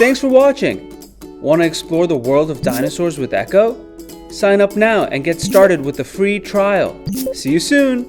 Thanks for watching! Want to explore the world of dinosaurs with Echo? Sign up now and get started with the free trial. See you soon!